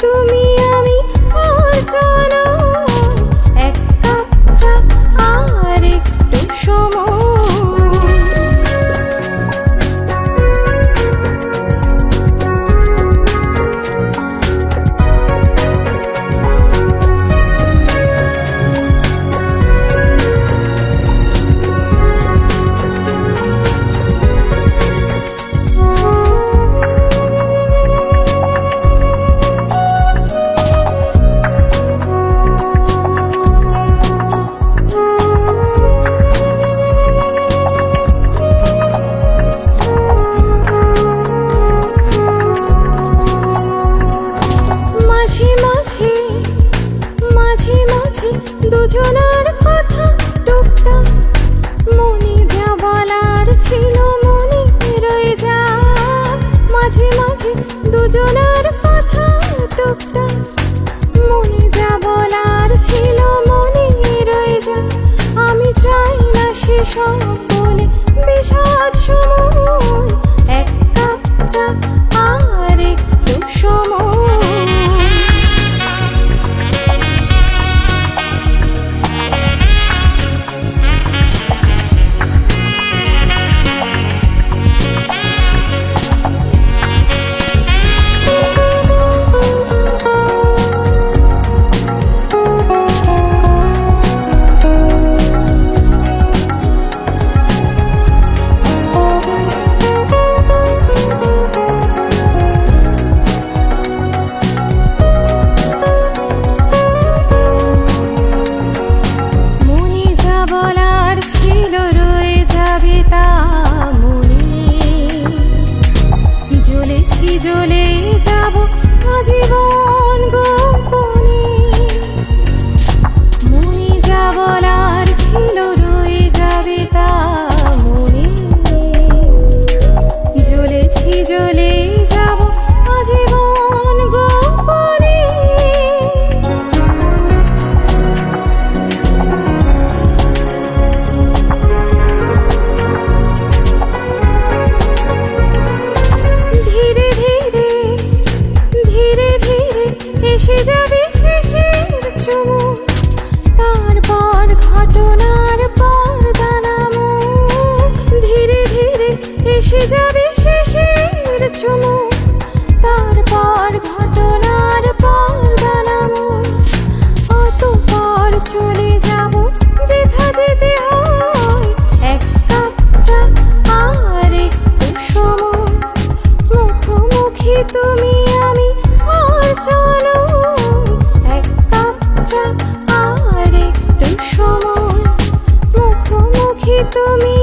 তুমি আমি আর জানো এক কাপ চা আর একটু সময়। দুজনার কথা টুকটাক মনে যা বলার ছিল মনে রয়ে যা। মাঝে মাঝে দুজনার কথা টুকটাক মনে যা বলার ছিল মনে রয়ে যা। আমি চাই না সেসব বলে বিষাদ সময় এক কাপ চা আর একটু সময়। জ্বলে যাব আজীবন গোপনে মনে যা বলার ছিল রয়ে যাবে তা মনে। জ্বলেছি জ্বলে যাব আজীবন গোপনে। এসে যাবে শেষের চুমুক তারপর ঘটনার পর্দা নামুক। ধীরে ধীরে এসে যাবে শেষের চুমুক তারপর ঘটনার পর্দা নামুক। অতঃপর চলে যাব যেথা যেতে হয় এক কাপ চা আর একটু সময়। মুখোমুখি তুমি আমি আর জানো এক কাপ চা আর একটু সময়। মুখোমুখি তুমি